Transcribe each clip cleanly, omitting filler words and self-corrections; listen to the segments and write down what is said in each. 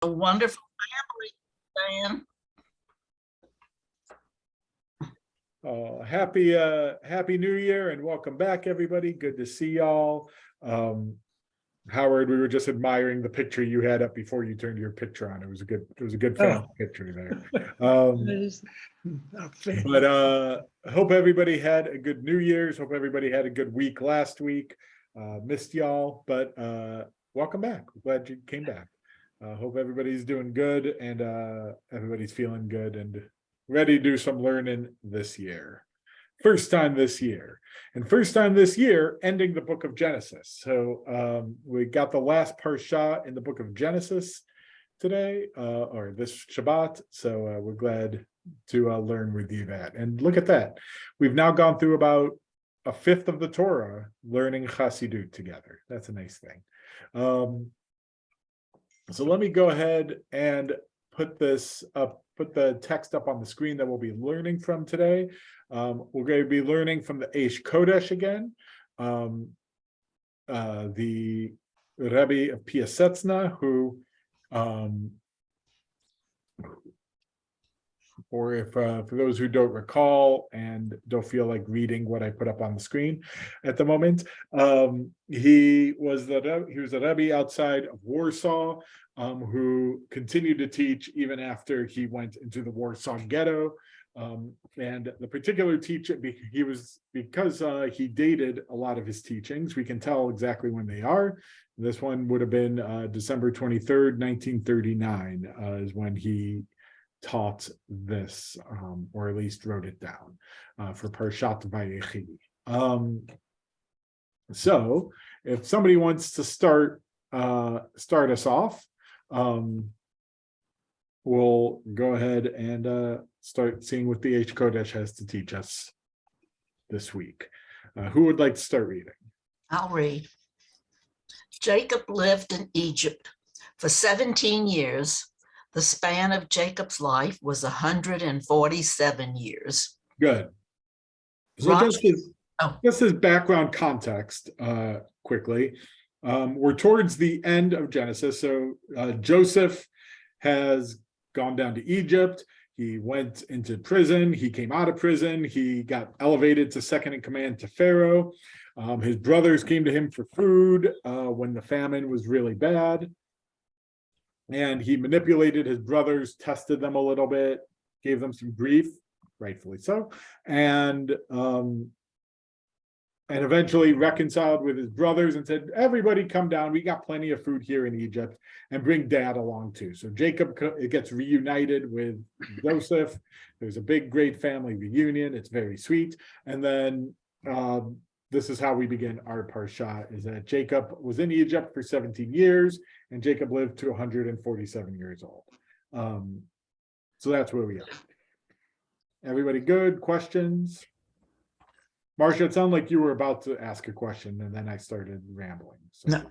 A wonderful family, Diane. Happy New Year and welcome back, everybody. Good to see y'all. Howard, we were just admiring the picture you had up before you turned your picture on. It was a good family picture there. But I hope everybody had a good New Year's. Hope everybody had a good week last week. Missed y'all, but welcome back. Glad you came back. Hope everybody's doing good and everybody's feeling good and ready to do some learning this year. First time this year, ending the book of Genesis. So we got the last Parashat in the book of Genesis today, or this Shabbat. So we're glad to learn with you that. And look at that. We've now gone through about a fifth of the Torah learning Hasidic together. That's a nice thing. So let me go ahead and put this up, put the text up on the screen that we'll be learning from today. We're going to be learning from the Eish Kodesh again, the Rebbe of Piasetzna, who, or if for those who don't recall and don't feel like reading what I put up on the screen at the moment, he was a Rebbe outside of Warsaw, who continued to teach even after he went into the Warsaw ghetto. And the particular teacher, because he dated a lot of his teachings, we can tell exactly when they are. This one would have been December 23rd, 1939, is when he taught this, or at least wrote it down for Parashat Vayechi. So if somebody wants to start us off, we'll go ahead and start seeing what the Eish Kodesh has to teach us this week. Who would like to start reading? I'll read. Jacob lived in Egypt for 17 years. The span of Jacob's life was 147 years. Good. So just as background context, quickly, we're towards the end of Genesis. So Joseph has gone down to Egypt. He went into prison. He came out of prison. He got elevated to second in command to Pharaoh. His brothers came to him for food when the famine was really bad. And he manipulated his brothers, tested them a little bit, gave them some grief, rightfully so, and eventually reconciled with his brothers and said, everybody come down, we got plenty of food here in Egypt, and bring dad along too. So Jacob gets reunited with Joseph. There's a big, great family reunion. It's very sweet. And then this is how we begin our Parashat, is that Jacob was in Egypt for 17 years, and Jacob lived to 147 years old. So that's where we are. Everybody good? Questions? Marcia, it sounded like you were about to ask a question, and then I started rambling. So. No.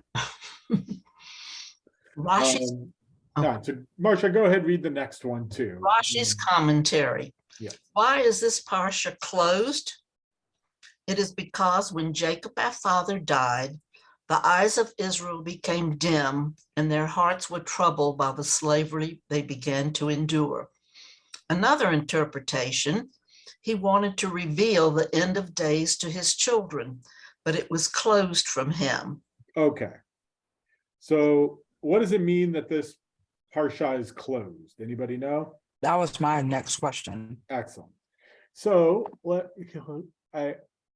So Marcia, go ahead, read the next one too. Rashi's commentary. Yeah. Why is this parsha closed? It is because when Jacob our father died, the eyes of Israel became dim and their hearts were troubled by the slavery they began to endure. Another interpretation, he wanted to reveal the end of days to his children, but it was closed from him. Okay. So what does it mean that this parsha is closed? Anybody know? That was my next question. Excellent. So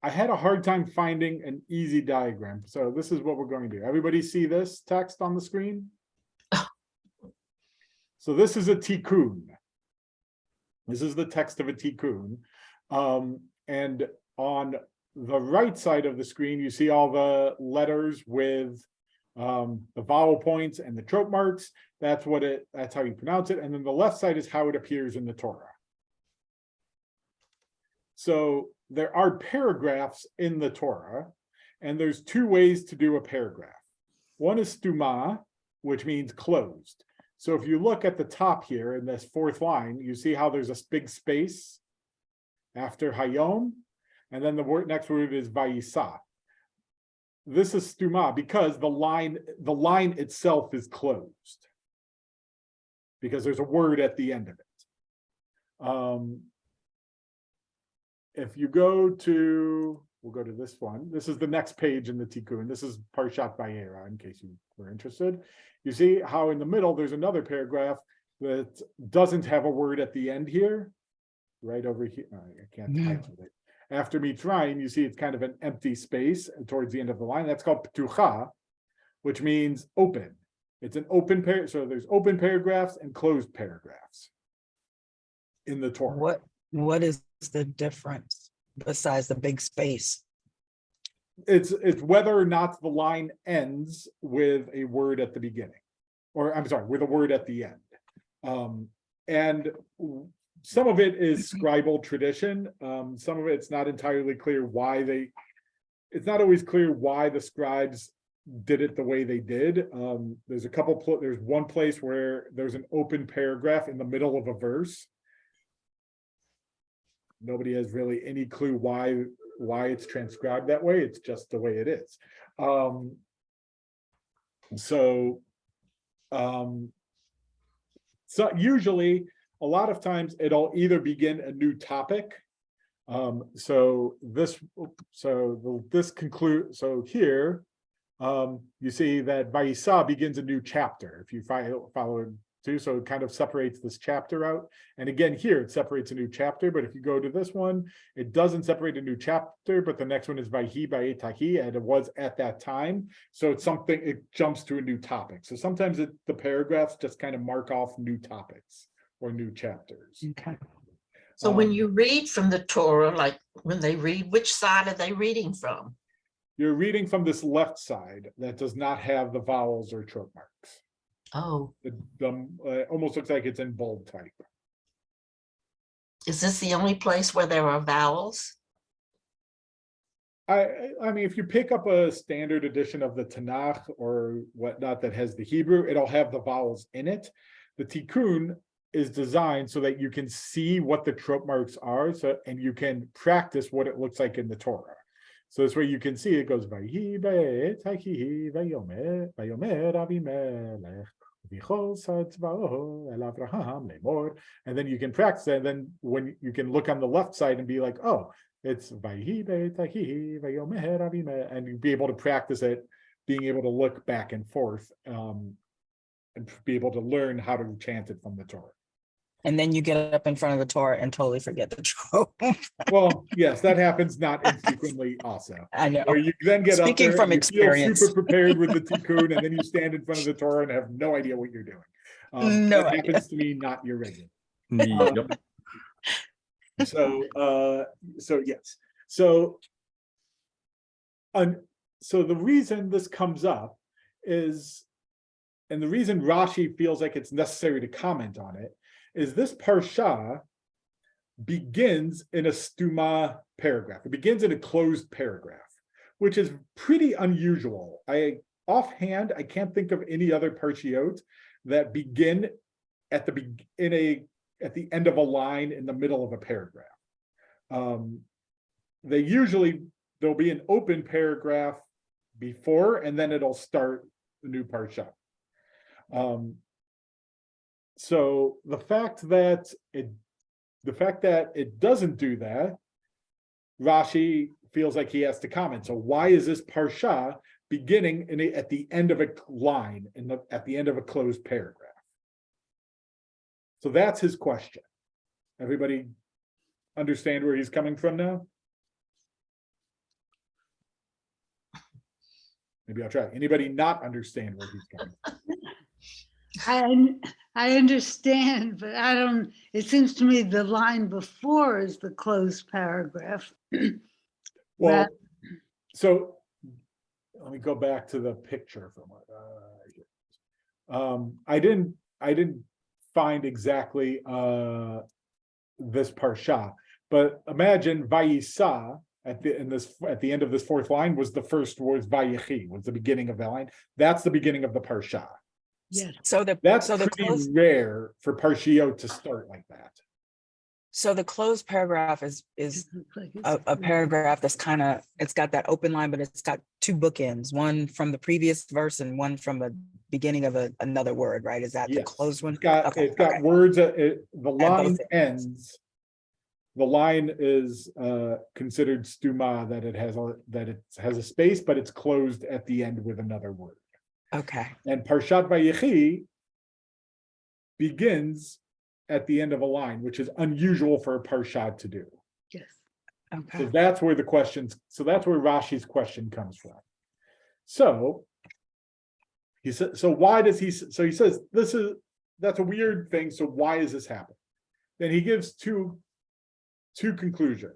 I had a hard time finding an easy diagram. So this is what we're going to do. Everybody see this text on the screen? So this is a tikkun. This is the text of a tikkun. And on the right side of the screen, you see all the letters with the vowel points and the trope marks. That's how you pronounce it. And then the left side is how it appears in the Torah. So there are paragraphs in the Torah, and there's two ways to do a paragraph. One is stuma, which means closed. So if you look at the top here in this fourth line, you see how there's a big space after hayom, and then the next word is vayisa. This is stuma because the line itself is closed. because there's a word at the end of it. If you go to, we'll go to this one. This is the next page in the Tikkun. This is Parashat Vayera, in case you were interested. You see how in the middle there's another paragraph that doesn't have a word at the end here, right over here. I can't title it. After Mitzrayim, you see it's kind of an empty space towards the end of the line. That's called Ptucha, which means open. It's an open so there's open paragraphs and closed paragraphs in the Torah. What is the difference besides the big space? It's whether or not the line ends with a word at the beginning, or I'm sorry, with a word at the end. And some of it is scribal tradition. Some of it's not entirely clear why it's not always clear why the scribes did it the way they did. There's one place where there's an open paragraph in the middle of a verse. Nobody has really any clue why it's transcribed that way. It's just the way it is. So usually, a lot of times it'll either begin a new topic. So here you see that Vayisa begins a new chapter. If you follow too, so it kind of separates this chapter out. And again, here it separates a new chapter, but if you go to this one, it doesn't separate a new chapter, but the next one is Vayhi Vayetahi, and it was at that time. So it's something, it jumps to a new topic. So sometimes the paragraphs just kind of mark off new topics or new chapters. Okay. So when you read from the Torah, like when they read, which side are they reading from? You're reading from this left side that does not have the vowels or trope marks. Oh, It almost looks like it's in bold type. is this the only place where there are vowels? I mean, if you pick up a standard edition of the Tanakh or whatnot that has the Hebrew, it'll have the vowels in it. The Tikkun is designed so that you can see what the trope marks are, and you can practice what it looks like in the Torah. So this way you can see it goes Vayhi Vayetahi Vayomer Avimelech and then you can practice it, and then when you can look on the left side and be like, oh, it's Vayhi Vayetahi Vayomer Avimelech, and you'd be able to practice it, being able to look back and forth and be able to learn how to chant it from the Torah. And then you get up in front of the Torah and totally forget the trope. Well, yes, that happens not infrequently also. I know. Or you then get Speaking up there from and you feel experience. super prepared with the Tikkun, and then you stand in front of the Torah and have no idea what you're doing. No that idea. happens to me, not your regular. Yep. So yes. So the reason this comes up is, and the reason Rashi feels like it's necessary to comment on it, is this parsha begins in a stuma paragraph. It begins in a closed paragraph, which is pretty unusual. Offhand, I can't think of any other parshiot that begin at the end of a line in the middle of a paragraph. There'll be an open paragraph before, and then it'll start the new parsha. So the fact that it doesn't do that, Rashi feels like he has to comment. So why is this parsha beginning at the end of a line, at the end of a closed paragraph? So that's his question. Everybody understand where he's coming from now? Maybe I'll try. Anybody not understand where he's coming from? I understand, but I don't, it seems to me the line before is the closed paragraph. Well, so let me go back to the picture from I didn't find exactly this parsha, but imagine Vayisa at the end of this fourth line was the first words. Vayechi was the beginning of the line. That's the beginning of the parsha. Yes. So the That's so the pretty close, rare for parshiot to start like that. So the closed paragraph is It looks like it's a paragraph that's kind of, it's got that open line, but it's got two bookends, one from the previous verse and one from the beginning of another word, right? Is that the Yes, closed one? it's got, Okay, it's got okay. words, the both line ends. ends. The line is considered stuma, that it has a space, but it's closed at the end with another word. Okay, And Parshat Vayechi begins at the end of a line, which is unusual for a parshat to do. yes. So okay. that's where that's where Rashi's question comes from. So he said, so why does he, so he says, that's a weird thing. So why is this happening? Then he gives two conclusions,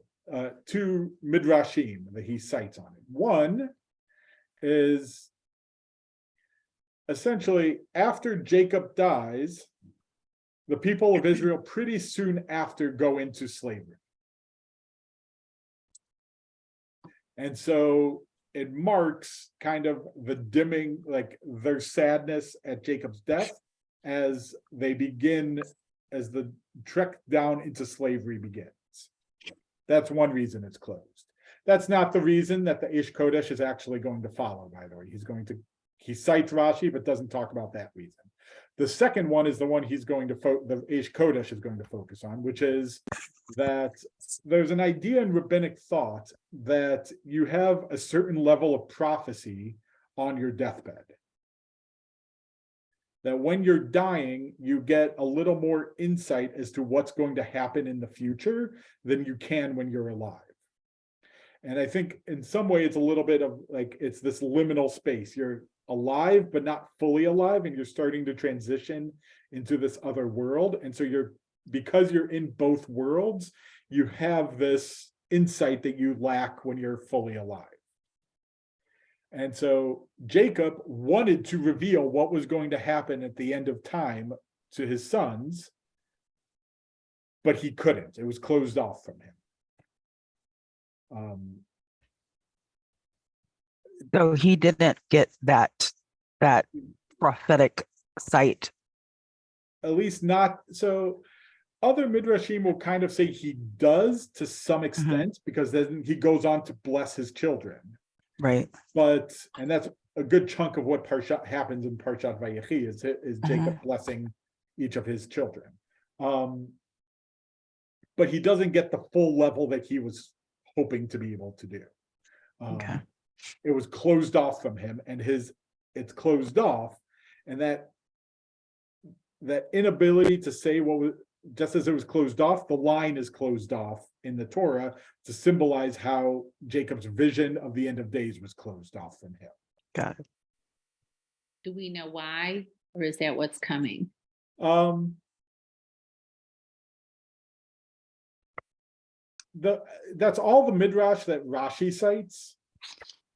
two midrashim that he cites on it. One is essentially after Jacob dies, the people of Israel pretty soon after go into slavery. And so it marks kind of the dimming, like their sadness at Jacob's death as they begin, as the trek down into slavery begins. That's one reason it's closed. That's not the reason that the Eish Kodesh is actually going to follow, by the way. He cites Rashi, but doesn't talk about that reason. The second one is the one he's going to the Eish Kodesh is going to focus on, which is that there's an idea in rabbinic thought that you have a certain level of prophecy on your deathbed. That when you're dying, you get a little more insight as to what's going to happen in the future than you can when you're alive. And I think in some way it's a little bit of like, it's this liminal space. You're alive, but not fully alive, and you're starting to transition into this other world. And so because you're in both worlds, you have this insight that you lack when you're fully alive. And so Jacob wanted to reveal what was going to happen at the end of time to his sons, but he couldn't. It was closed off from him. So he didn't get that prophetic sight. At least not so. Other midrashim will kind of say he does to some extent, because then he goes on to bless his children. Right. And that's a good chunk of what Parshat happens in Parshat Vayechi is Jacob blessing each of his children. But he doesn't get the full level that he was hoping to be able to do. Okay. It was closed off from him, and it's closed off, and that inability to say what was, just as it was closed off, the line is closed off in the Torah to symbolize how Jacob's vision of the end of days was closed off from him. Got it. Do we know why, or is that what's coming? That's all the midrash that Rashi cites.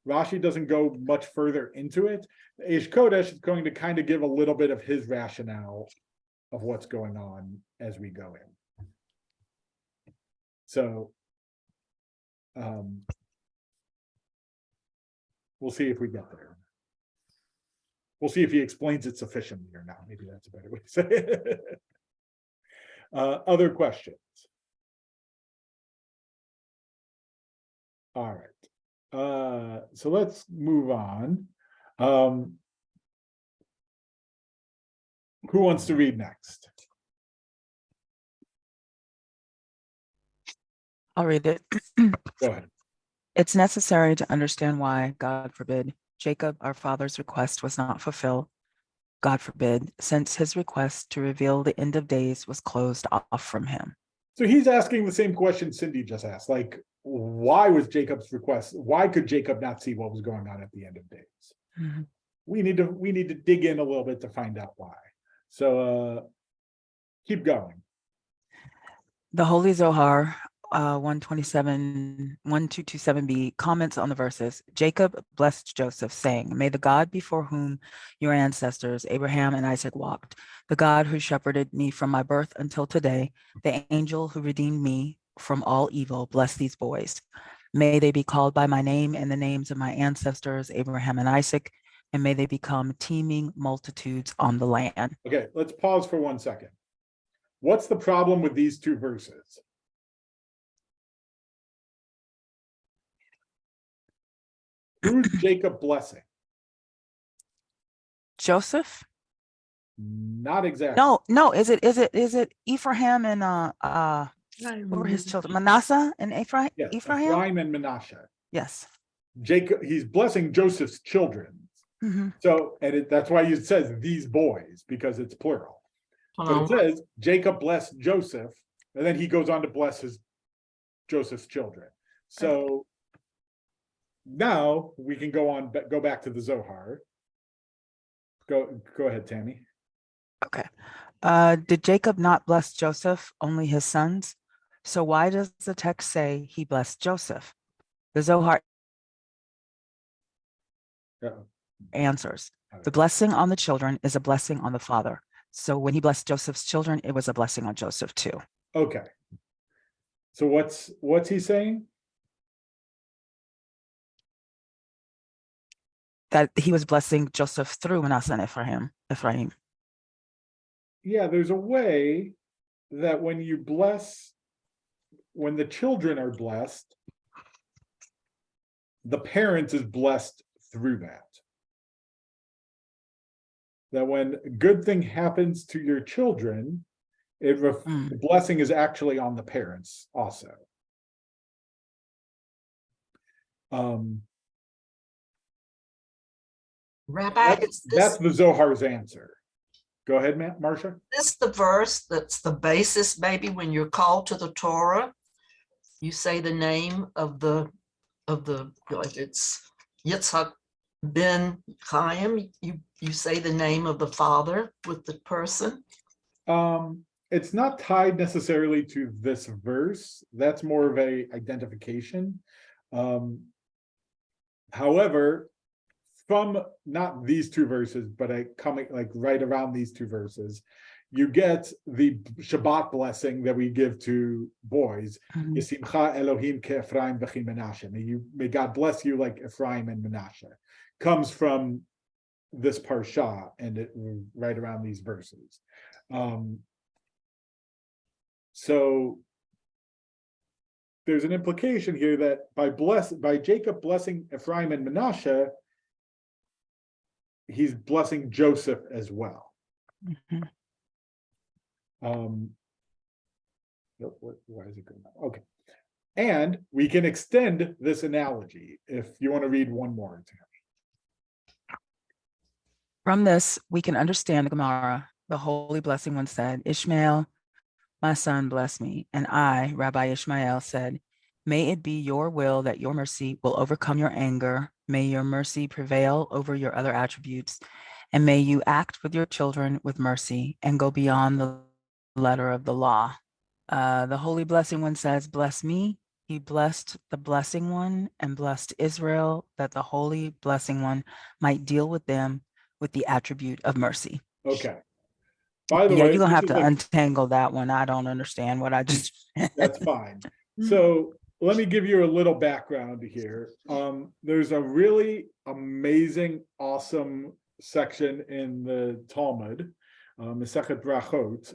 Rashi doesn't go much further into it. Eish Kodesh is going to kind of give a little bit of his rationale of what's going on as we go in. So we'll see if we get there. We'll see if he explains it sufficiently or not. Maybe that's a better way to say it. Other questions? All right. So let's move on. Who wants to read next? I'll read it. Go ahead. It's necessary to understand why, God forbid, Jacob, our father's request was not fulfilled. God forbid, since his request to reveal the end of days was closed off from him. So he's asking the same question Cindy just asked, like, why was Jacob's request? Why could Jacob not see what was going on at the end of days? Mm-hmm. We need to dig in a little bit to find out why. So keep going. The Holy Zohar 1227b comments on the verses. Jacob blessed Joseph, saying, "May the God before whom your ancestors, Abraham and Isaac, walked, the God who shepherded me from my birth until today, the angel who redeemed me from all evil, bless these boys. May they be called by my name and the names of my ancestors, Abraham and Isaac, and may they become teeming multitudes on the land." Okay, let's pause for 1 second. What's the problem with these two verses? Who's Jacob blessing? Joseph? Not exactly. No, is it Ephraim and what were his children? Manasseh and Ephraim? Yes, Ephraim? Ephraim and Manasseh. Yes. Jacob, he's blessing Joseph's children. Mhm. So, and that's why it says these boys, because it's plural. But it says Jacob blessed Joseph, and then he goes on to bless Joseph's children. So now we can go back to the Zohar. Go ahead, Tammy. Okay. Did Jacob not bless Joseph, only his sons? So why does the text say he blessed Joseph? The Zohar answers. The blessing on the children is a blessing on the father. So when he blessed Joseph's children, it was a blessing on Joseph too. Okay. So what's he saying? That he was blessing Joseph through Manasseh and Ephraim. Yeah, there's a way that when the children are blessed, the parent is blessed through that. That when a good thing happens to your children, the blessing is actually on the parents also. Rabbi, That's the Zohar's answer. Go ahead, Marcia. Is this the verse that's the basis, maybe when you're called to the Torah, you say the name of the like it's Yitzhak ben Chaim, you say the name of the father with the person? It's not tied necessarily to this verse. That's more of a identification. However, from not these two verses, but coming like right around these two verses, you get the Shabbat blessing that we give to boys. Yisimcha Elohim ke'Ephraim v'chi Menashe. May God bless you like Ephraim and Menashe. Comes from this Parashat and right around these verses. So there's an implication here that by Jacob blessing Ephraim and Menashe, he's blessing Joseph as well. Why is it going on? Okay. And we can extend this analogy if you want to read one more. From this, we can understand the Gemara. The holy blessing one said, Ishmael, my son, bless me. And I, Rabbi Ishmael, said, may it be your will that your mercy will overcome your anger. May your mercy prevail over your other attributes. And may you act with your children with mercy and go beyond the letter of the law. The holy blessing one says, bless me. He blessed the blessing one and blessed Israel, that the holy blessing one might deal with them with the attribute of mercy. Okay. By the Yeah, way, you're gonna have to untangle that one. I don't understand what I just That's fine. So let me give you a little background here. There's a really amazing, awesome section in the Talmud, Masechet Brachot,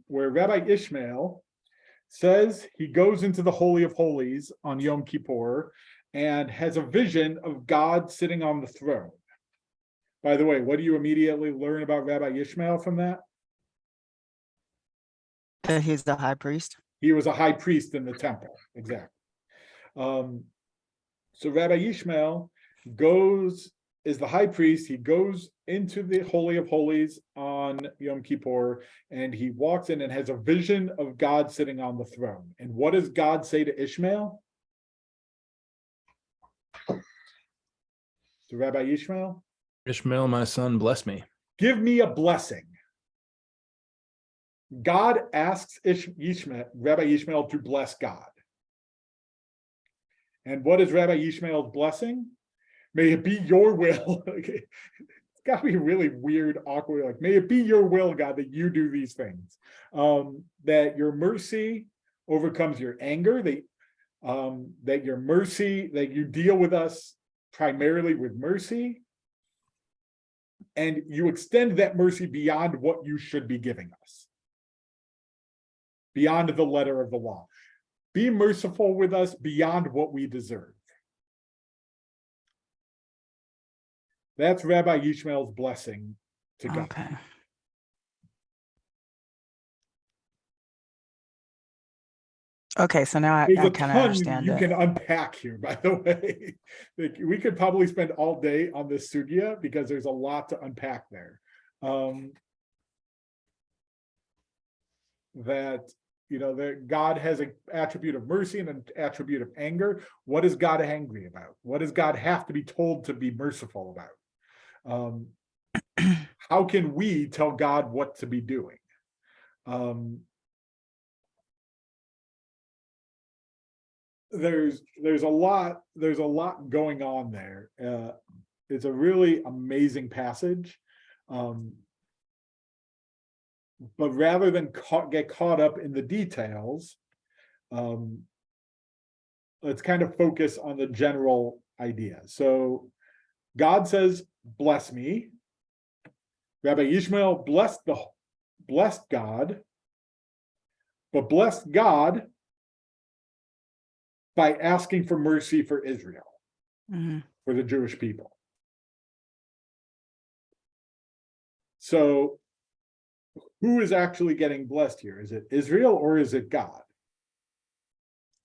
where Rabbi Ishmael says he goes into the Holy of Holies on Yom Kippur and has a vision of God sitting on the throne. By the way, what do you immediately learn about Rabbi Ishmael from that? He's the high priest. He was a high priest in the temple, exactly. So Rabbi Ishmael is the high priest. He goes into the Holy of Holies on Yom Kippur, and he walks in and has a vision of God sitting on the throne. And what does God say to Ishmael? To Rabbi Ishmael? Ishmael, my son, bless me. Give me a blessing. God asks Rabbi Ishmael to bless God. And what is Rabbi Ishmael's blessing? May it be your will. It's got to be really weird, awkward. Like, may it be your will, God, that you do these things. That your mercy overcomes your anger. That your mercy, that you deal with us primarily with mercy. And you extend that mercy beyond what you should be giving us. Beyond the letter of the law. Be merciful with us beyond what we deserve. That's Rabbi Yishmael's blessing to God. Okay. Okay, so now There's I a kind of ton understand you it. can unpack here, by the way. Like, we could probably spend all day on this sugya because there's a lot to unpack there. That, that God has an attribute of mercy and an attribute of anger. What is God angry about? What does God have to be told to be merciful about? How can we tell God what to be doing? There's a lot going on there. It's a really amazing passage. But rather than get caught up in the details, let's kind of focus on the general idea. So God says, bless me. Rabbi Yishmael blessed God, but blessed God by asking for mercy for Israel, for the Jewish people. So who is actually getting blessed here? Is it Israel or is it God?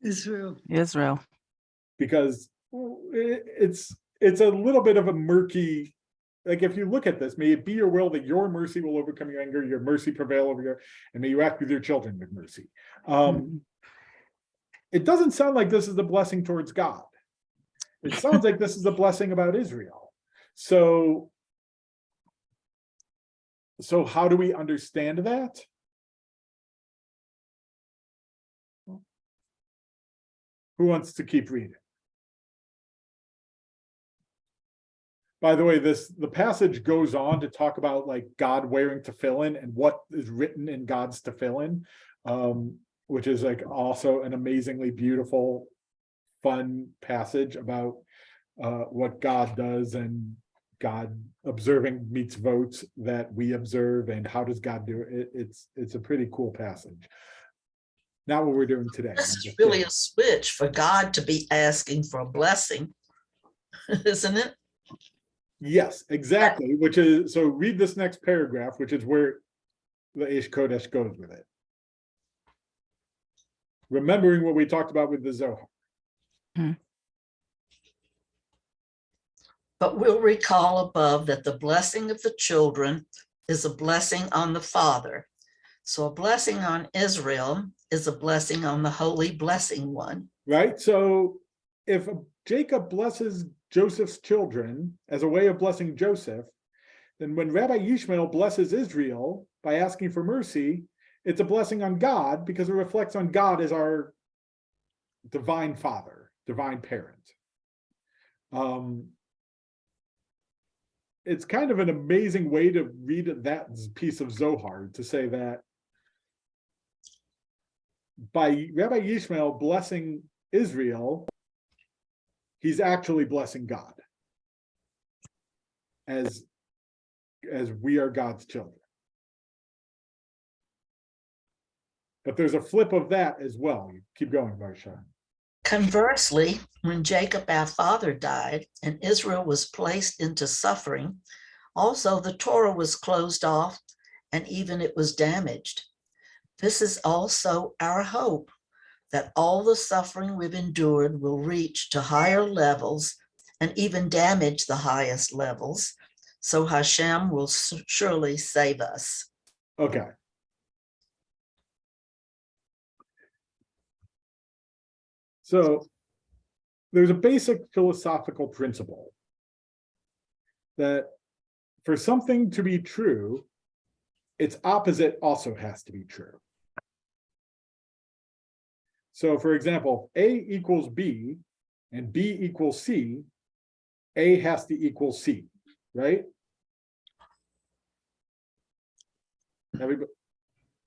Israel. Israel. Because it's a little bit of a murky, like, if you look at this, may it be your will that your mercy will overcome your anger, your mercy prevail over your, and may you act with your children with mercy. It doesn't sound like this is a blessing towards God. It sounds like this is a blessing about Israel. So how do we understand that? Who wants to keep reading? By the way, the passage goes on to talk about like God wearing tefillin and what is written in God's tefillin, which is like also an amazingly beautiful, fun passage about what God does and God observing mitzvot that we observe and how does God do it. It's a pretty cool passage. Not what we're doing today. This is really a switch for God to be asking for a blessing, isn't it? Yes, exactly. Which is, so read this next paragraph, which is where the Ish Kodesh goes with it. Remembering what we talked about with the Zohar. But we'll recall above that the blessing of the children is a blessing on the father. So a blessing on Israel is a blessing on the holy blessing one. Right? So if Jacob blesses Joseph's children as a way of blessing Joseph, then when Rabbi Yishmael blesses Israel by asking for mercy, it's a blessing on God because it reflects on God as our divine father, divine parent. It's kind of an amazing way to read that piece of Zohar, to say that by Rabbi Yishmael blessing Israel, he's actually blessing God as we are God's children. But there's a flip of that as well. You keep going, Barsha. Conversely, when Jacob our father died and Israel was placed into suffering, also the Torah was closed off and even it was damaged. This is also our hope, that all the suffering we've endured will reach to higher levels and even damage the highest levels. So Hashem will surely save us. Okay. So there's a basic philosophical principle that for something to be true, its opposite also has to be true. So for example, A equals B and B equals C, A has to equal C, right? But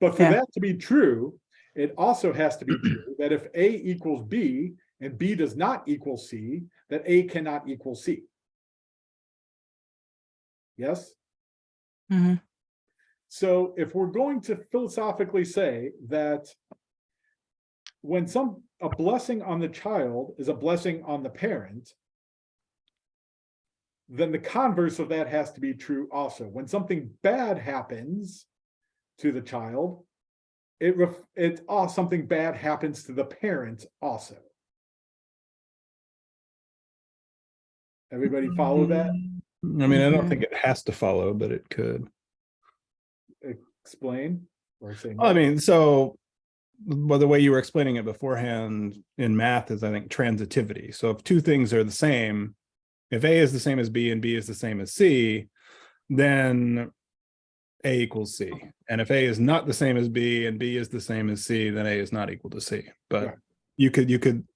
for that to be true, it also has to be true that if A equals B and B does not equal C, that A cannot equal C. Yes? So if we're going to philosophically say that when a blessing on the child is a blessing on the parent, then the converse of that has to be true also. When something bad happens to the child, something bad happens to the parent also. Everybody follow that? I mean, I don't think it has to follow, but it could. Explain or say Well, I no? mean, so well, the way you were explaining it beforehand in math is, I think, transitivity. So if two things are the same, if A is the same as B and B is the same as C, then A equals C. And if A is not the same as B and B is the same as C, then A is not equal to C. But Right. you could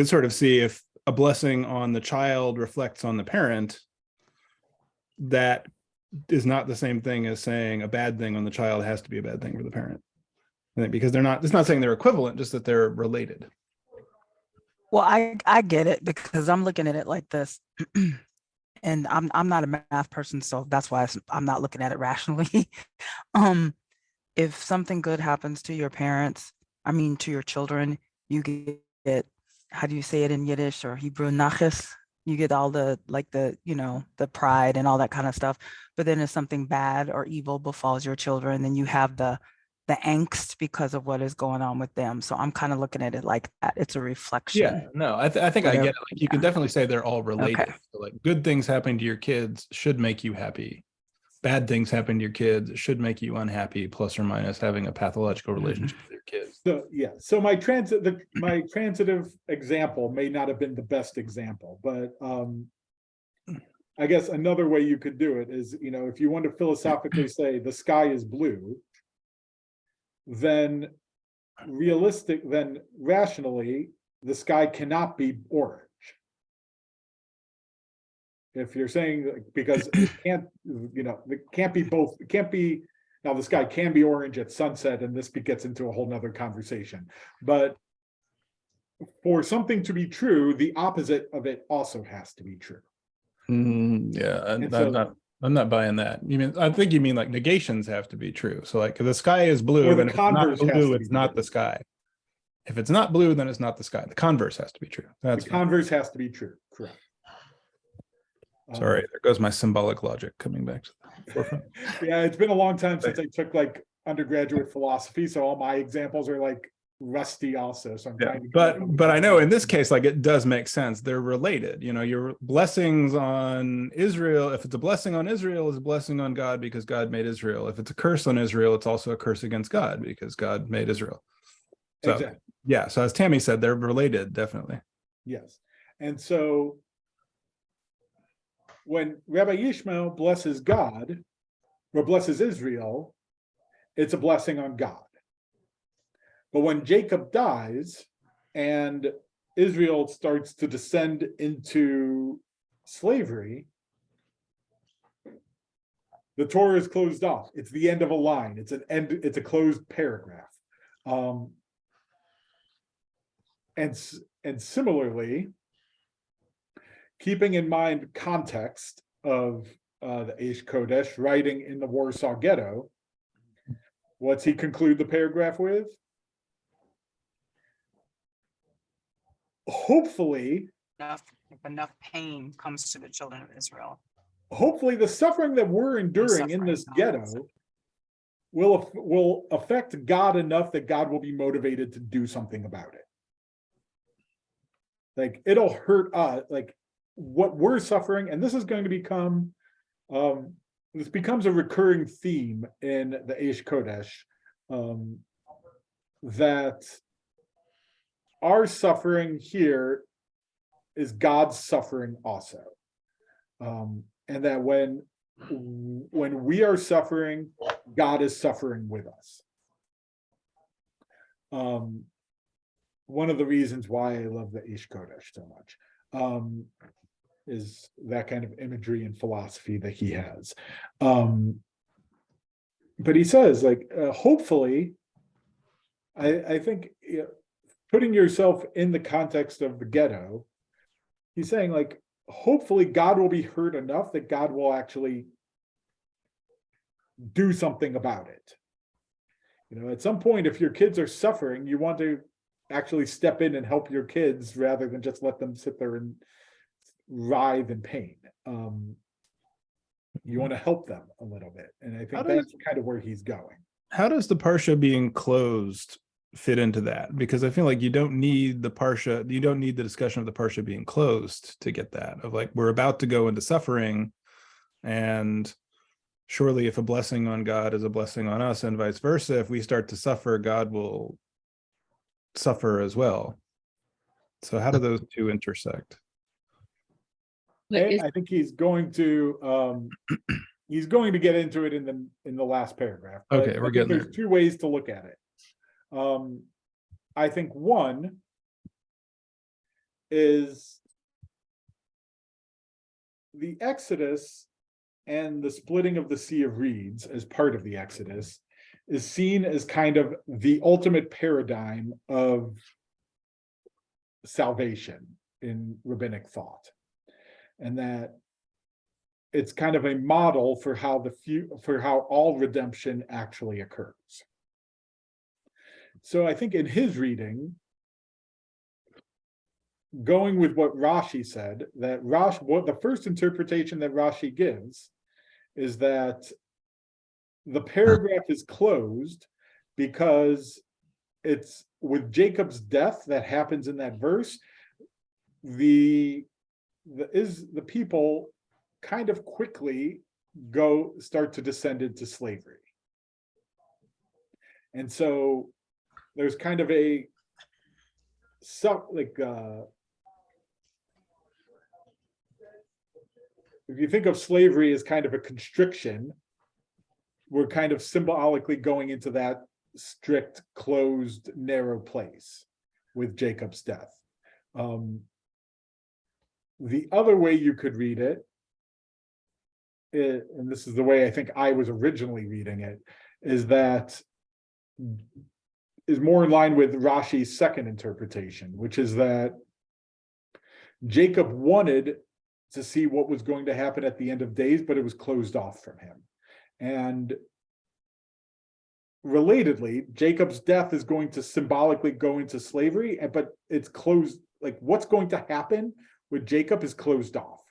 sort of see if a blessing on the child reflects on the parent, that is not the same thing as saying a bad thing on the child has to be a bad thing for the parent. I think because it's not saying they're equivalent, just that they're related. Well, I get it, because I'm looking at it like this. And I'm not a math person, so that's why I'm not looking at it rationally. If something good happens to your parents, to your children, you get, how do you say it in Yiddish or Hebrew, naches? You get all the the pride and all that kind of stuff. But then if something bad or evil befalls your children, then you have the angst because of what is going on with them. So I'm kind of looking at it like that. It's a reflection. Yeah, no, I think I get it. Like, you can definitely say they're all related. Okay. So, like, good things happening to your kids should make you happy. Bad things happen to your kids should make you unhappy, plus or minus having a pathological relationship with your kids. So yeah, so my transitive example may not have been the best example, but I guess another way you could do it is, if you want to philosophically say the sky is blue, then rationally, the sky cannot be orange. If you're saying, because it can't, it can't be both, it can't be, now the sky can be orange at sunset, and this gets into a whole nother conversation. But for something to be true, the opposite of it also has to be true. I'm not buying that. I think you mean like negations have to be true. So like, if the sky is blue, Or the then if it's not converse has blue, to it's be not true. the sky. If it's not blue, then it's not the sky. The converse has to be true. That's The converse has to be true, correct. Sorry, there goes my symbolic logic coming back to the forefront. Yeah, it's been a long time since I took like undergraduate philosophy, so all my examples are like rusty also. So I'm trying to but I know in this case, like, it does make sense. They're related. Your blessings on Israel, if it's a blessing on Israel, it's a blessing on God because God made Israel. If it's a curse on Israel, it's also a curse against God because God made Israel. So exactly. Yeah, so as Tammy said, they're related, definitely. Yes. And so when Rabbi Yishmael blesses God or blesses Israel, it's a blessing on God. But when Jacob dies and Israel starts to descend into slavery, the Torah is closed off. It's the end of a line. It's a closed paragraph. And similarly, keeping in mind context of the Eish Kodesh writing in the Warsaw Ghetto, what's he conclude the paragraph with? Hopefully, enough pain comes to the children of Israel. hopefully the suffering that we're enduring in this ghetto will affect God enough that God will be motivated to do something about it. Like, it'll hurt us, like what we're suffering, and this is going to become this becomes a recurring theme in the Eish Kodesh, that our suffering here is God's suffering also, and that when we are suffering, God is suffering with us. One of the reasons why I love the Eish Kodesh so much is that kind of imagery and philosophy that he has. But he says, like, hopefully, I think, putting yourself in the context of the ghetto, he's saying, like, hopefully God will be hurt enough that God will actually do something about it. At some point, if your kids are suffering, you want to actually step in and help your kids rather than just let them sit there and writhe in pain. You want to help them a little bit. And I think that's kind of where he's going. How does the Parsha being closed fit into that? Because I feel like you don't need the Parsha, you don't need the discussion of the Parsha being closed to get that, of like, we're about to go into suffering, and surely if a blessing on God is a blessing on us and vice versa, if we start to suffer, God will suffer as well. So how do those two intersect? I think he's going to get into it in the last paragraph. Okay, we're getting there. There's two ways to look at it. I think one is the Exodus and the splitting of the Sea of Reeds as part of the Exodus is seen as kind of the ultimate paradigm of salvation in rabbinic thought, and that it's kind of a model for how all redemption actually occurs. So I think in his reading, going with what Rashi said, that the first interpretation that Rashi gives is that the paragraph is closed because it's with Jacob's death that happens in that verse. The people kind of quickly start to descend into slavery. And so there's kind of if you think of slavery as kind of a constriction, we're kind of symbolically going into that strict, closed, narrow place with Jacob's death. The other way you could read it, and this is the way I think I was originally reading it, is more in line with Rashi's second interpretation, which is that Jacob wanted to see what was going to happen at the end of days, but it was closed off from him. And relatedly, Jacob's death is going to symbolically go into slavery, but it's closed, like what's going to happen with Jacob is closed off.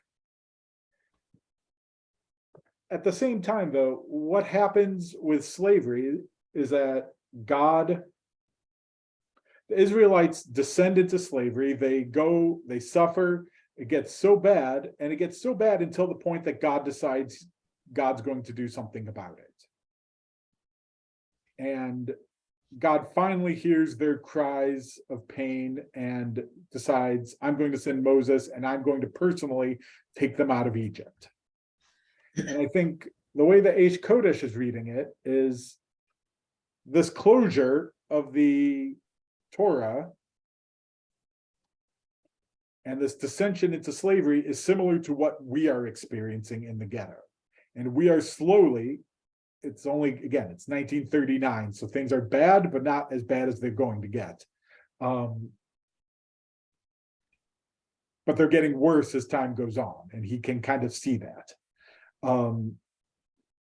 At the same time, though, what happens with slavery is that the Israelites descend into slavery, they suffer, it gets so bad, and it gets so bad until the point that God decides God's going to do something about it. And God finally hears their cries of pain and decides, I'm going to send Moses and I'm going to personally take them out of Egypt. And I think the way that Eish Kodesh is reading it is this closure of the Torah and this dissension into slavery is similar to what we are experiencing in the ghetto. And we are slowly, it's 1939, so things are bad, but not as bad as they're going to get. But they're getting worse as time goes on, and he can kind of see that.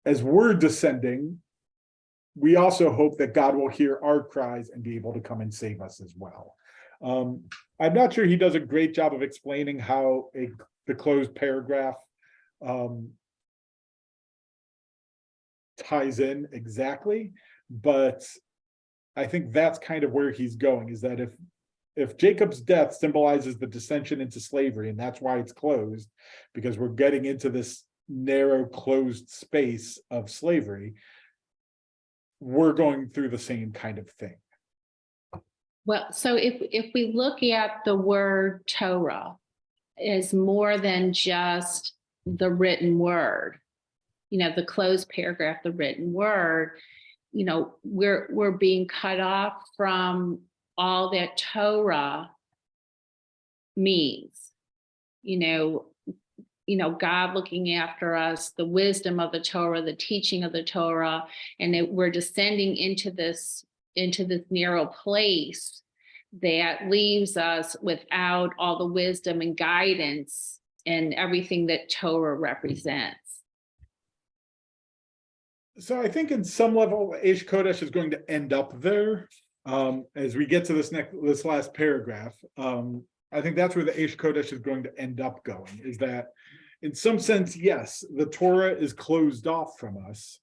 As we're descending, we also hope that God will hear our cries and be able to come and save us as well. I'm not sure he does a great job of explaining how the closed paragraph ties in exactly, but I think that's kind of where he's going, is that if Jacob's death symbolizes the dissension into slavery, and that's why it's closed, because we're getting into this narrow, closed space of slavery, we're going through the same kind of thing. Well, so if we look at the word Torah as more than just the written word, the closed paragraph, the written word, we're being cut off from all that Torah means. God looking after us, the wisdom of the Torah, the teaching of the Torah, and that we're descending into this narrow place that leaves us without all the wisdom and guidance and everything that Torah represents. So I think in some level, Eish Kodesh is going to end up there as we get to this last paragraph. I think that's where the Eish Kodesh is going to end up going, is that in some sense, yes, the Torah is closed off from us.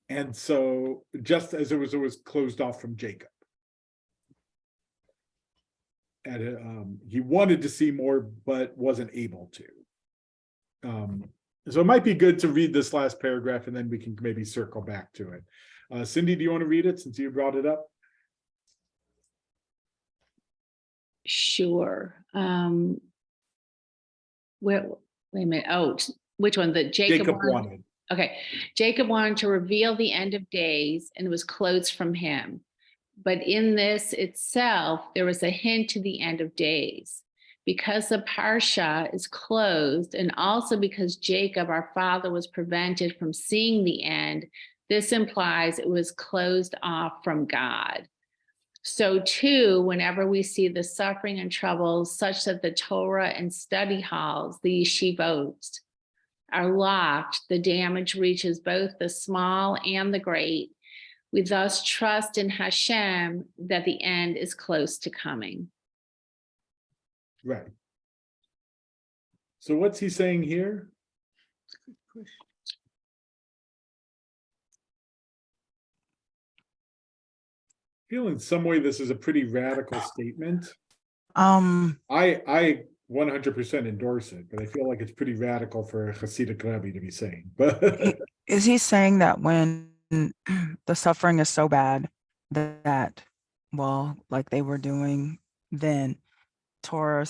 And so just as it was closed off from Jacob. And he wanted to see more, but wasn't able to. So it might be good to read this last paragraph and then we can maybe circle back to it. Cindy, do you want to read it since you brought it up? Sure. Wait a minute. Oh, which one? The Jacob wanted. Okay. Jacob wanted to reveal the end of days and was closed from him. But in this itself, there was a hint to the end of days. Because the Parashat is closed, and also because Jacob, our father, was prevented from seeing the end, this implies it was closed off from God. So too, whenever we see the suffering and troubles such that the Torah and study halls, the yeshivot, are locked, the damage reaches both the small and the great. We thus trust in Hashem that the end is close to coming. Right. So what's he saying here? I feel in some way this is a pretty radical statement. I 100% endorse it, but I feel like it's pretty radical for a Hasidic rabbi to be saying. But is he saying that when the suffering is so bad that, well, like they were doing then, Torah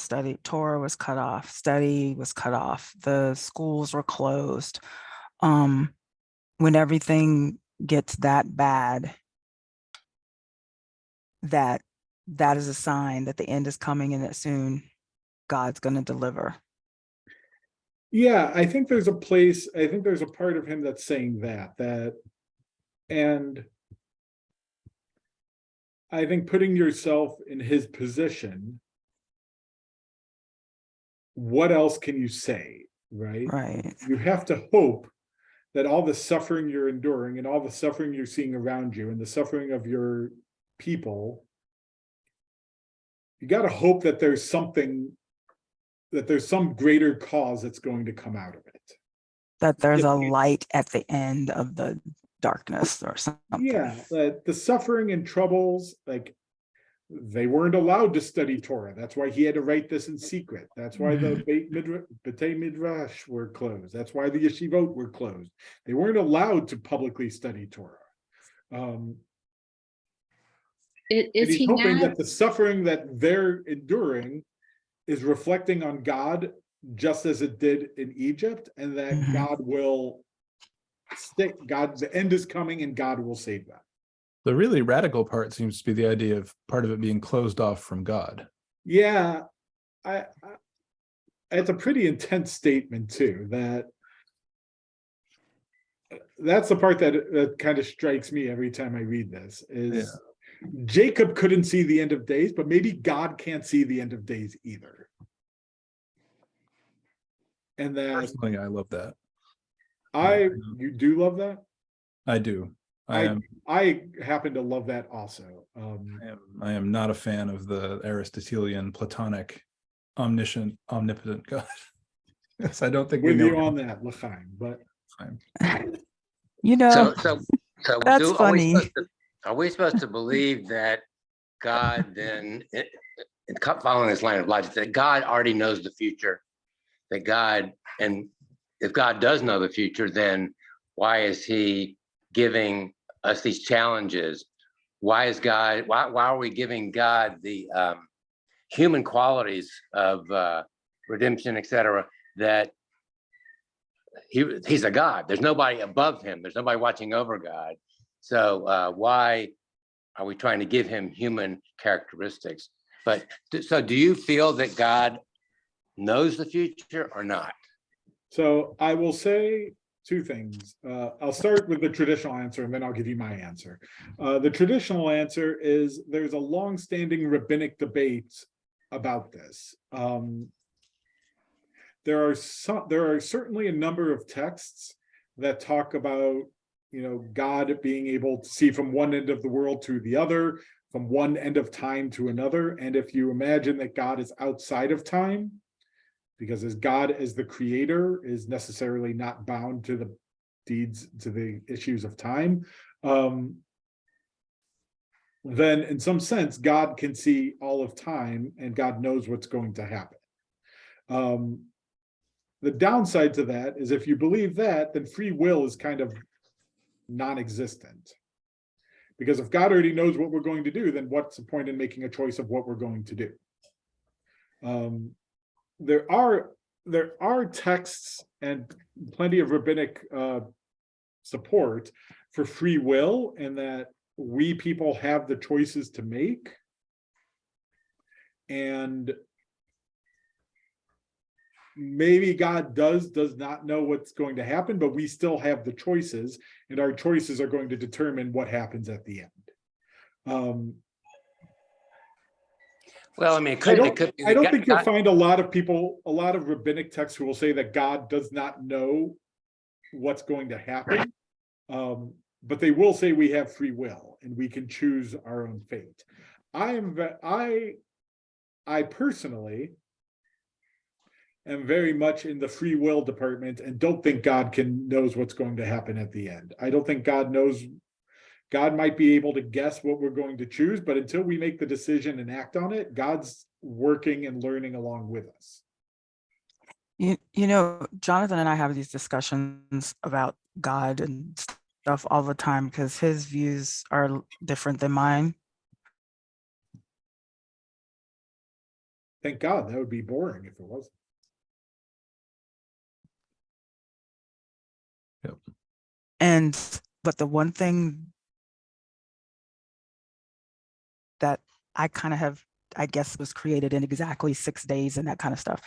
was cut off, study was cut off, the schools were closed. When everything gets that bad, that is a sign that the end is coming and that soon God's going to deliver. Yeah, I think there's a part of him that's saying that, and I think putting yourself in his position, what else can you say, right? Right. You have to hope that all the suffering you're enduring and all the suffering you're seeing around you and the suffering of your people, you got to hope that there's some greater cause that's going to come out of it. That there's a light at the end of the darkness or something. Yeah, the suffering and troubles, like they weren't allowed to study Torah. That's why he had to write this in secret. That's why the Beit Midrash were closed. That's why the yeshivot were closed. They weren't allowed to publicly study Torah. Is he hoping not? that the suffering that they're enduring is reflecting on God just as it did in Egypt, and that God will stick. The end is coming and God will save them. The really radical part seems to be the idea of part of it being closed off from God. Yeah, it's a pretty intense statement too. That's the part that kind of strikes me every time I read this. Is Jacob couldn't see the end of days, but maybe God can't see the end of days either. And that Personally, I love that. You do love that? I do. I happen to love that also. I am not a fan of the Aristotelian Platonic omniscient, omnipotent God. Yes, I don't think with we know you on that, L'chaim, but you know, so that's funny. Are we supposed to believe that God then, following this line of logic, that God already knows the future? And if God does know the future, then why is he giving us these challenges? Why are we giving God the human qualities of redemption, etc., that he's a God? There's nobody above him. There's nobody watching over God. So why are we trying to give him human characteristics? But so do you feel that God knows the future or not? So I will say two things. I'll start with the traditional answer and then I'll give you my answer. The traditional answer is there's a long-standing rabbinic debate about this. There are certainly a number of texts that talk about God being able to see from one end of the world to the other, from one end of time to another. And if you imagine that God is outside of time, because as God as the creator is necessarily not bound to the deeds, to the issues of time, then in some sense, God can see all of time and God knows what's going to happen. The downside to that is if you believe that, then free will is kind of non-existent. Because if God already knows what we're going to do, then what's the point in making a choice of what we're going to do? There are texts and plenty of rabbinic support for free will, and that we people have the choices to make. And maybe God does not know what's going to happen, but we still have the choices, and our choices are going to determine what happens at the end. Well, I mean, I don't think think you'll find a lot of rabbinic texts who will say that God does not know what's going to happen. But they will say we have free will and we can choose our own fate. I personally am very much in the free will department and don't think God knows what's going to happen at the end. I don't think God knows. God might be able to guess what we're going to choose, but until we make the decision and act on it, God's working and learning along with us. You know, Jonathan and I have these discussions about God and stuff all the time because his views are different than mine. Thank God, that would be boring if it wasn't. But the one thing that I kind of have, I guess, was created in exactly 6 days and that kind of stuff.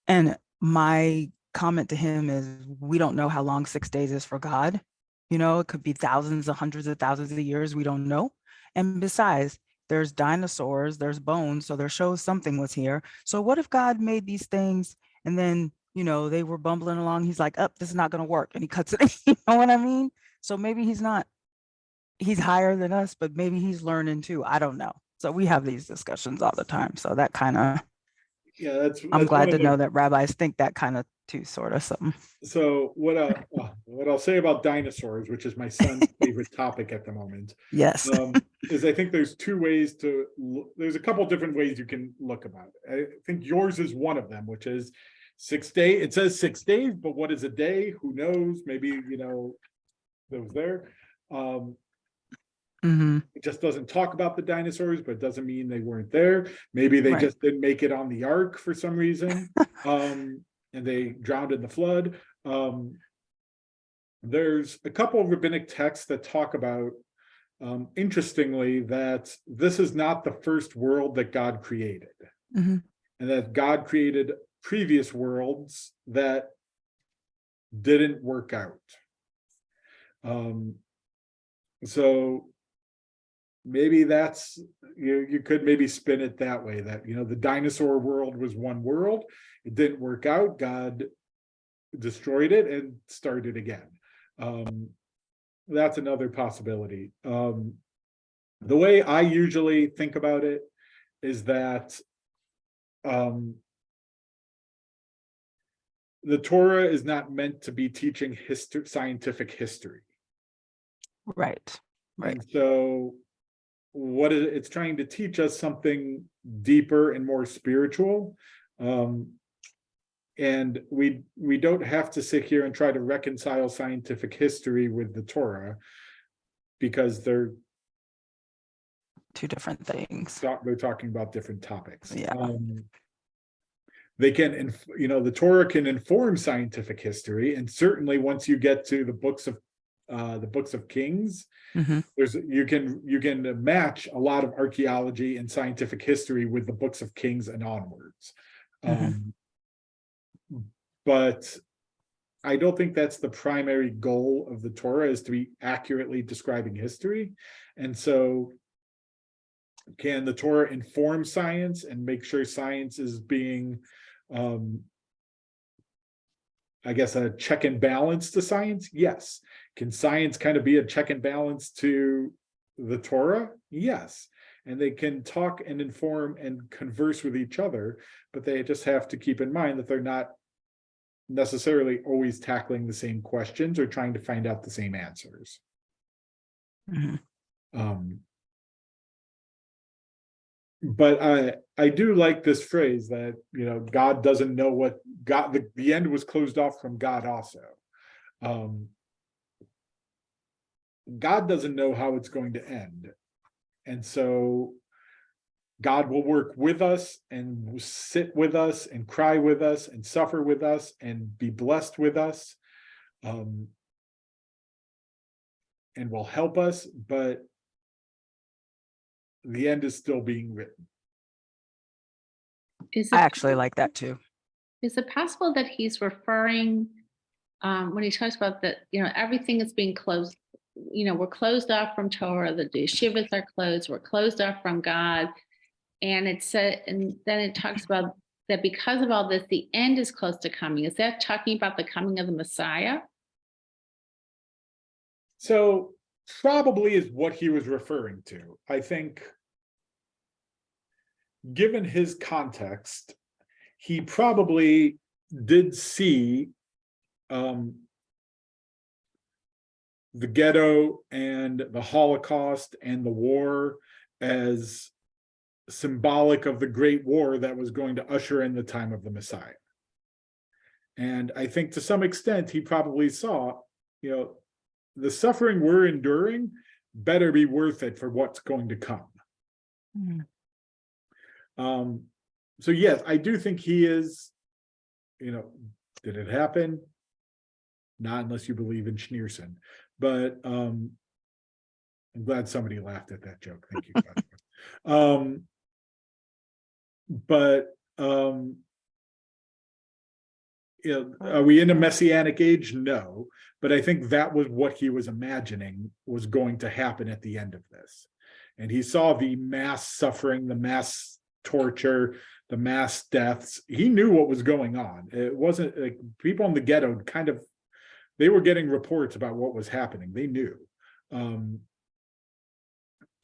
And my comment to him is, we don't know how long 6 days is for God. You know, it could be thousands or hundreds of thousands of years. We don't know. And besides, there's dinosaurs, there's bones. So there shows something was here. So what if God made these things and then, you know, they were bumbling along. He's like, this is not going to work. And he cuts it. You know what I mean? So maybe he's higher than us, but maybe he's learning too. I don't know. So we have these discussions all the time. So that kind of, I'm glad to know that rabbis think that kind of too, sort of something. So what I'll say about dinosaurs, which is my son's favorite topic at the moment. Yes. Is I think there's there's a couple different ways you can look about it. I think yours is one of them, which is 6 days. It says 6 days, but what is a day? Who knows? Maybe, you know, that was there. It just doesn't talk about the dinosaurs, but it doesn't mean they weren't there. Maybe they just didn't make it on the ark for some reason, and they drowned in the flood. There's a couple of rabbinic texts that talk about, interestingly, that this is not the first world that God created, and that God created previous worlds that didn't work out. So maybe that's, you could maybe spin it that way, that, you know, the dinosaur world was one world, it didn't work out, God destroyed it and started again. That's another possibility. The way I usually think about it is that the Torah is not meant to be teaching scientific history. Right. And so it's trying to teach us something deeper and more spiritual. And we don't have to sit here and try to reconcile scientific history with the Torah, because they're two different things. They're talking about different topics. Yeah. They can, you know, the Torah can inform scientific history, and certainly once you get to the books of Kings, you can match a lot of archaeology and scientific history with the books of Kings and onwards. But I don't think that's the primary goal of the Torah, is to be accurately describing history. And so can the Torah inform science and make sure science is being, I guess, a check and balance to science? Yes. Can science kind of be a check and balance to the Torah? Yes. and they can talk and inform and converse with each other, but they just have to keep in mind that they're not necessarily always tackling the same questions or trying to find out the same answers. Mhm. But I do like this phrase that, you know, God doesn't know what God, the end was closed off from God also. God doesn't know how it's going to end. And so God will work with us and sit with us and cry with us and suffer with us and be blessed with us, and will help us, but the end is still being written. Is I it, actually like that too. is it possible that he's referring, when he talks about that, you know, everything is being closed, you know, we're closed off from Torah, the yeshivas are closed, we're closed off from God. And it said, and then it talks about that because of all this, the end is close to coming. Is that talking about the coming of the Messiah? So probably is what he was referring to. I think, given his context, he probably did see the ghetto and the Holocaust and the war as symbolic of the great war that was going to usher in the time of the Messiah. And I think to some extent, he probably saw, you know, the suffering we're enduring better be worth it for what's going to come. Mhm. So yes, I do think he is, you know, did it happen? Not unless you believe in Schneerson, but I'm glad somebody laughed at that joke. Thank you. But you know, are we in a messianic age? No, but I think that was what he was imagining was going to happen at the end of this. And he saw the mass suffering, the mass torture, the mass deaths. He knew what was going on. It wasn't like people in the ghetto kind of, they were getting reports about what was happening. They knew.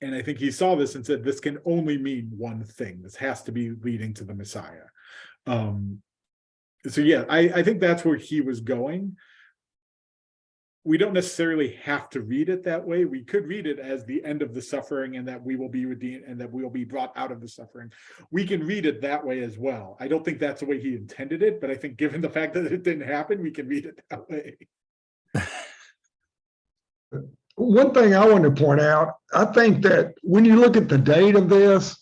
And I think he saw this and said, this can only mean one thing. This has to be leading to the Messiah. So yeah, I think that's where he was going. We don't necessarily have to read it that way. We could read it as the end of the suffering and that we will be redeemed and that we will be brought out of the suffering. We can read it that way as well. I don't think that's the way he intended it, but I think given the fact that it didn't happen, we can read it that way. One thing I want to point out, I think that when you look at the date of this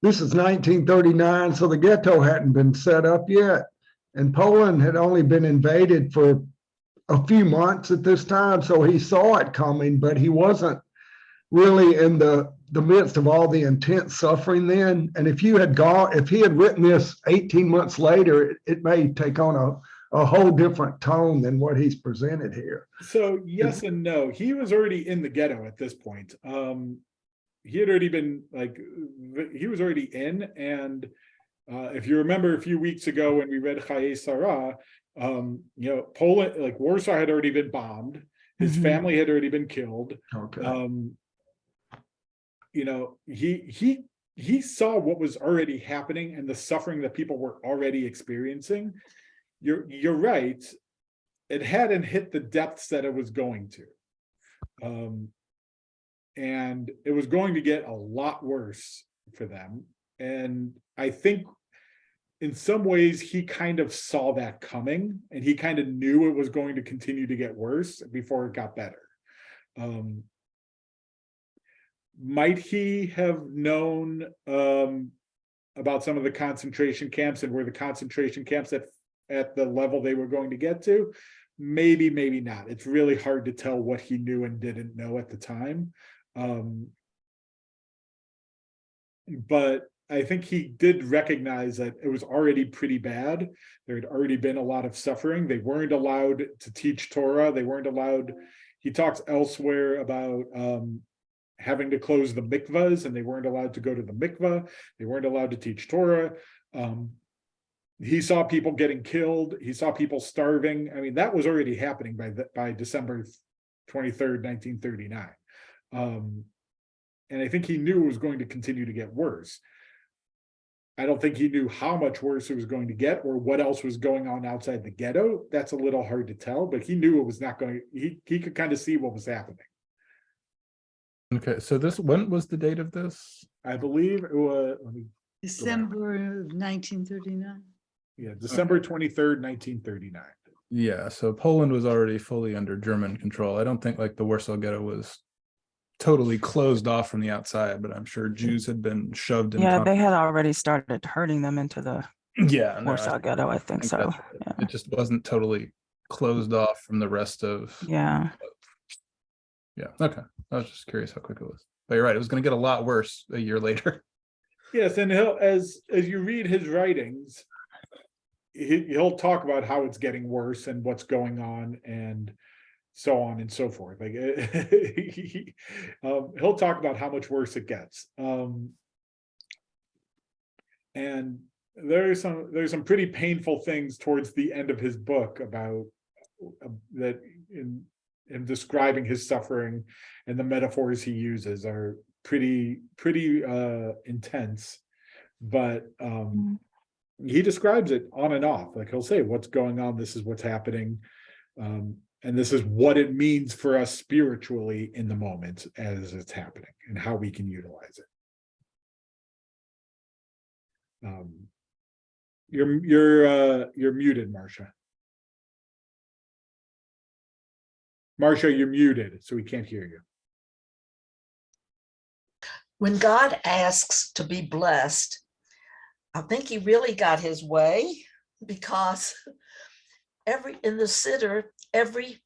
is 1939, so the ghetto hadn't been set up yet. And Poland had only been invaded for a few months at this time, so he saw it coming, but he wasn't really in the midst of all the intense suffering then. And if he had written this 18 months later, it may take on a whole different tone than what he's presented here. So yes and no. He was already in the ghetto at this point. He had already been he was already in, and if you remember a few weeks ago when we read Chaye Sarah, you know, Poland, like Warsaw had already been bombed. His family had already been killed. Okay. You know, he saw what was already happening and the suffering that people were already experiencing. You're right. It hadn't hit the depths that it was going to. And it was going to get a lot worse for them. And I think in some ways he kind of saw that coming, and he kind of knew it was going to continue to get worse before it got better. Might he have known about some of the concentration camps and where the concentration camps at the level they were going to get to? Maybe, maybe not. It's really hard to tell what he knew and didn't know at the time. But I think he did recognize that it was already pretty bad. There had already been a lot of suffering. They weren't allowed to teach Torah. They weren't allowed. He talks elsewhere about having to close the mikvahs, and they weren't allowed to go to the mikvah. They weren't allowed to teach Torah. He saw people getting killed. He saw people starving. I mean, that was already happening by December 23rd, 1939. I think he knew it was going to continue to get worse. I don't think he knew how much worse it was going to get or what else was going on outside the ghetto. That's a little hard to tell, but he knew it was not going to, he could kind of see what was happening. Okay, so when was the date of this? I believe it was, December of 1939. yeah, December 23rd, 1939. Yeah, so Poland was already fully under German control. I don't think like the Warsaw Ghetto was totally closed off from the outside, but I'm sure Jews had been shoved in. Yeah, they had already started herding them into the Yeah, no, Warsaw Ghetto, I think so. that's right. Yeah. It just wasn't totally closed off from the rest of. Yeah. Yeah. Okay. I was just curious how quick it was. But you're right. It was going to get a lot worse a year later. Yes, and he'll, as you read his writings, he'll talk about how it's getting worse and what's going on and so on and so forth. Like he'll talk about how much worse it gets. And there's some pretty painful things towards the end of his book about that in describing his suffering, and the metaphors he uses are pretty intense. But he describes it on and off. Like he'll say, what's going on, this is what's happening. And this is what it means for us spiritually in the moment as it's happening and how we can utilize it. You're muted, Marcia. Marcia, you're muted, so we can't hear you. When God asks to be blessed, I think he really got his way, because in the Siddur, every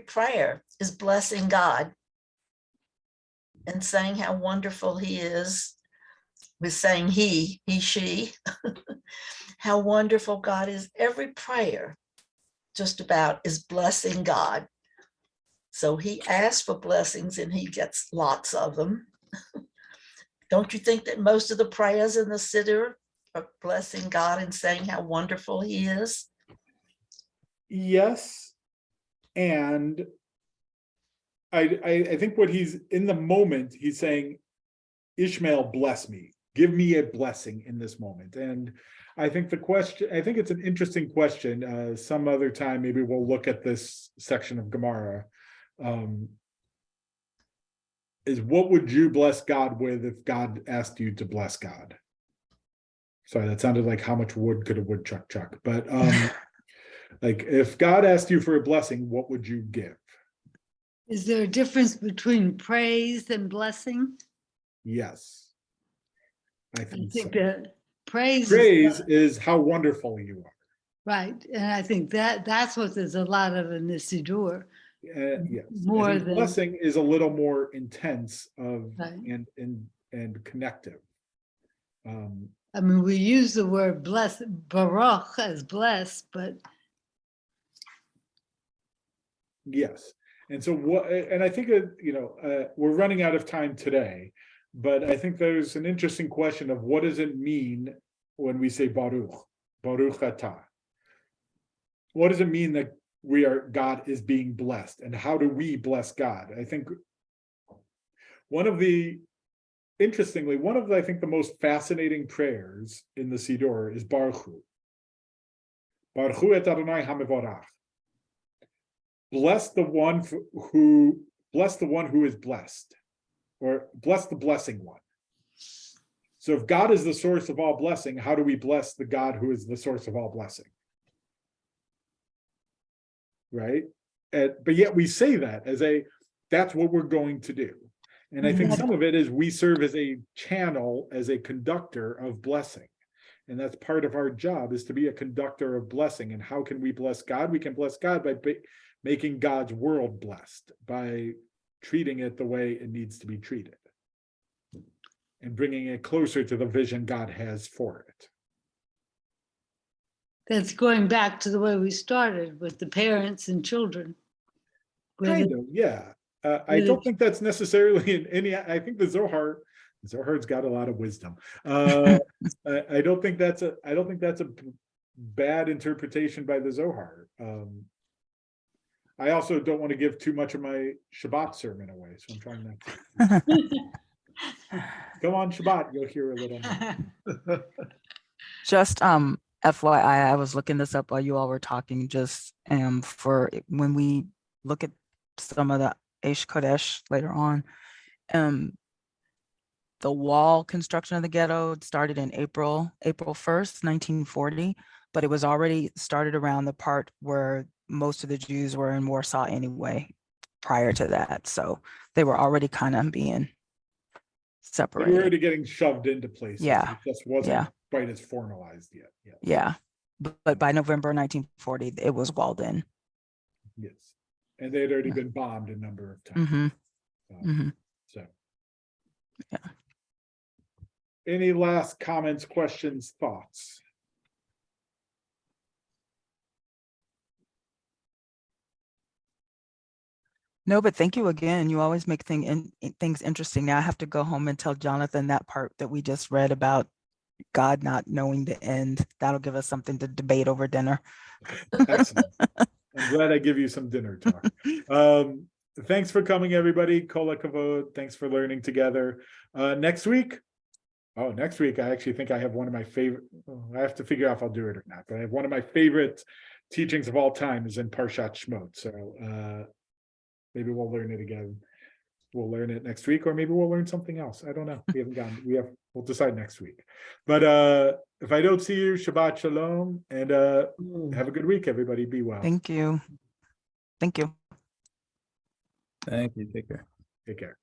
prayer is blessing God and saying how wonderful he is. We're saying he, she, how wonderful God is. Every prayer just about is blessing God. So he asks for blessings and he gets lots of them. Don't you think that most of the prayers in the Siddur are blessing God and saying how wonderful he is? Yes. And I think what he's in the moment, he's saying, Ishmael, bless me. Give me a blessing in this moment. And I think it's an interesting question. Some other time, maybe we'll look at this section of Gemara. Is what would you bless God with if God asked you to bless God? Sorry, that sounded like how much wood could a woodchuck chuck? But like if God asked you for a blessing, what would you give? Is there a difference between praise and blessing? Yes. I I think think so. that praise is how wonderful you are. right. And I think that's what there's a lot of in the Siddur. Yes. More I think than blessing is a little more intense Right. and connective. I mean, we use the word bless, Baruch, as blessed, but Yes. And so and I think, we're running out of time today, but I think there's an interesting question of what does it mean when we say Baruch atah? What does it mean that God is being blessed, and how do we bless God? I think one of the most fascinating prayers in the Siddur is Baruch Hu. Baruch Hu et Adonai HaMevorach. Bless the one who is blessed, or bless the blessing one. So if God is the source of all blessing, how do we bless the God who is the source of all blessing? Right? But yet we say that that's what we're going to do. And I think some of it is we serve as a channel, as a conductor of blessing. And that's part of our job, is to be a conductor of blessing. And how can we bless God? We can bless God by making God's world blessed, by treating it the way it needs to be treated, and bringing it closer to the vision God has for it. that's going back to the way we started with the parents and children. Kind of, yeah. I don't think that's necessarily in any. I think the Zohar's got a lot of wisdom. I don't think that's a bad interpretation by the Zohar. I also don't want to give too much of my Shabbat sermon away, so I'm trying not to. Come on Shabbat, you'll hear a little more. Just FYI, I was looking this up while you all were talking, just for when we look at some of the Eish Kodesh later on, the wall construction of the ghetto started in April 1st, 1940, but it was already started around the part where most of the Jews were in Warsaw anyway, prior to that. So they were already kind of being We were separated. already getting shoved into places. Yeah. It just wasn't Yeah. quite as formalized yet. Yeah. Yeah. But by November 1940, it was walled in. Yes. And they had already Yeah. been bombed a number of times. Mm-hmm. Mm-hmm. So. Yeah. Any last comments, questions, thoughts? No, but thank you again. You always make things interesting. Now I have to go home and tell Jonathan that part that we just read about God not knowing the end. That'll give us something to debate over dinner. Excellent. I'm glad I give you some dinner talk. Thanks for coming, everybody. Kol hakavod. Thanks for learning together. Next week I actually think I have one of my favorite. I have to figure out if I'll do it or not, but I have one of my favorite teachings of all time is in Parashat Shmot. So maybe we'll learn it again. We'll learn it next week, or maybe we'll learn something else. I don't know. We'll decide next week. But if I don't see you, Shabbat Shalom, and have a good week, everybody. Be well. Thank you. Thank you. Thank you. Take care. Take care.